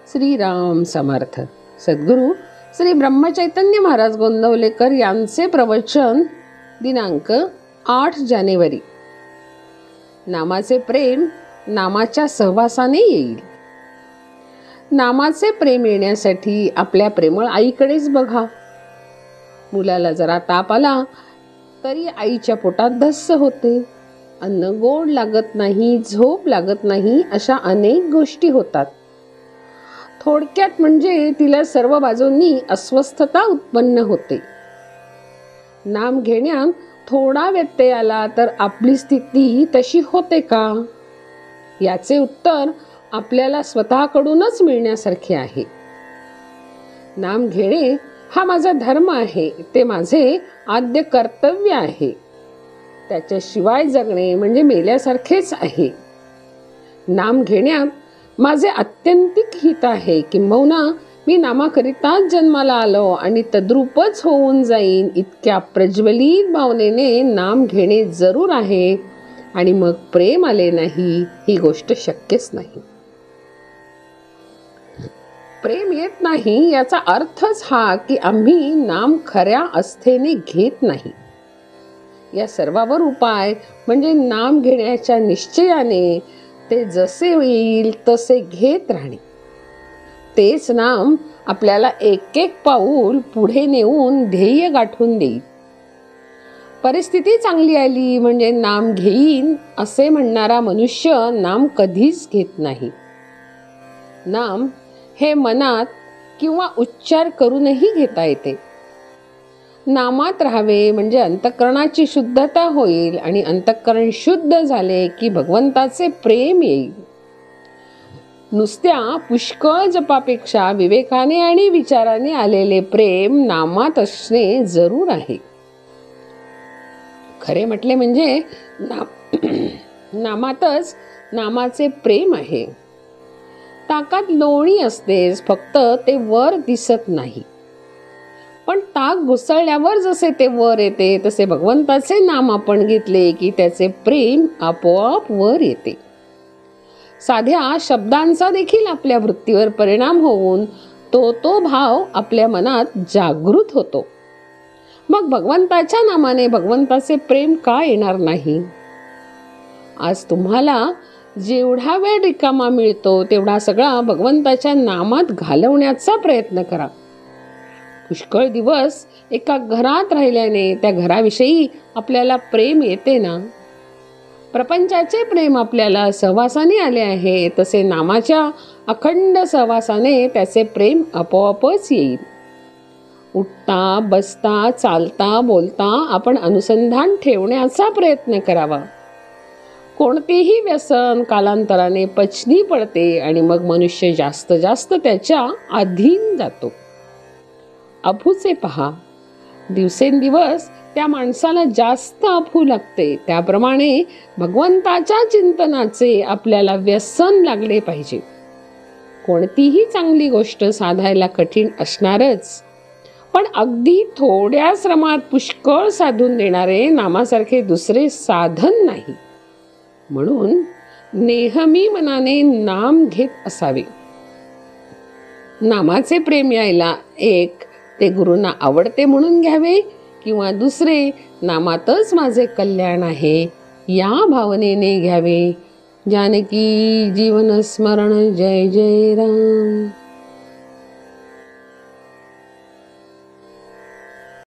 श्रीराम समर्थ. सद्गुरू श्री ब्रह्मचैतन्य महाराज गोंदवलेकर यांचे प्रवचन दिनांक 8 जानेवारी. नामाचे प्रेम नामाच्या सहवासाने येईल. नामाचे प्रेम येण्यासाठी आपल्या प्रेमळ आईकडेच बघा. मुलाला जरा ताप आला तरी आईच्या पोटात धस्स होते. अन्न गोड लागत नाही, झोप लागत नाही, अशा अनेक गोष्टी होतात. थोडक्यात म्हणजे तिला सर्व बाजूंनी अस्वस्थता उत्पन्न होते. नाम घेण्यात थोडा व्यत्यय आला तर आपली स्थिती तशी होते का? याचे उत्तर आपल्याला स्वतःकडूनच मिळण्यासारखे आहे. नाम घेणे हा माझा धर्म आहे, ते माझे आद्य कर्तव्य आहे. त्याच्याशिवाय जगणे म्हणजे मेल्यासारखेच आहे. नाम घेण्यात माझे आत्यंतिक हित आहे. किंबहुना मी नामाकरिताच जन्माला आलो आणि तद्रूपच होऊन जाईन इतक्या प्रज्वलित भावनेने नाम घेणे जरूर आहे. आणि मग प्रेम आले नाही ही गोष्ट शक्यच नाही. प्रेम येत नाही याचा अर्थच हा की आम्ही नाम खऱ्या आस्थेने घेत नाही. या सर्वावर उपाय म्हणजे नाम घेण्याच्या निश्चयाने ते जसे येईल तसे घेत राहणे. तेच नाम आपल्याला एक एक पाऊल पुढे नेऊन ध्येय गाठून देईल. परिस्थिती चांगली आली म्हणजे नाम घेईन असे म्हणणारा मनुष्य नाम कधीच घेत नाही. नाम हे मनात किंवा उच्चार करूनही घेता येते. नामात राहावे म्हणजे अंतःकरणाची शुद्धता होईल आणि अंतःकरण शुद्ध झाले की भगवंताचे प्रेम येईल. नुसत्या पुष्कळ जपापेक्षा विवेकाने आणि विचाराने आलेले प्रेम नामात असणे जरूर आहे. खरे म्हटले म्हणजे नामातच नामाचे प्रेम आहे. ताकात लोणी असतेच, फक्त ते वर दिसत नाही. पण ताक घुसळल्यावर जसे ते वर येते तसे भगवंताचे नाम आपण घेतले की त्याचे प्रेम आपोआप वर येते. साध्या शब्दांचा देखील आपल्या वृत्तीवर परिणाम होऊन तो भाव आपल्या मनात जागृत होतो. मग भगवंताच्या नामाने भगवंताचे प्रेम का येणार नाही? आज तुम्हाला जेवढा वेळ रिकामा मिळतो तेवढा सगळा भगवंताच्या नामात घालवण्याचा प्रयत्न करा. पुष्कळ दिवस एका घरात राहिल्याने त्या घराविषयी आपल्याला प्रेम येते ना. प्रपंचाचे प्रेम आपल्याला सहवासाने आले आहे, तसे नामाच्या अखंड सहवासाने त्याचे प्रेम आपोआपच येईल. उठता बसता चालता बोलता आपण अनुसंधान ठेवण्याचा प्रयत्न करावा. कोणतेही व्यसन कालांतराने पचनी पडते आणि मग मनुष्य जास्त जास्त त्याच्या अधीन जातो. अफूचे पहा, दिवसेंदिवस त्या माणसाला जास्त अफू लागते. त्याप्रमाणे भगवंताच्या चिंतनाचे आपल्याला व्यसन लागले पाहिजे. कोणतीही चांगली गोष्ट साधायला कठीण असणारच, पण अगदी थोड्या श्रमात पुष्कळ साधून देणारे नामासारखे दुसरे साधन नाही. म्हणून नेहमी मनाने नाम घेत असावे. नामाचे प्रेम यायला एक ते गुरूंना आवडते म्हणून घ्यावे किंवा दुसरे नामातच माझे कल्याण आहे या भावनेने घ्यावे. जानकी जीवन स्मरण. जय जय राम.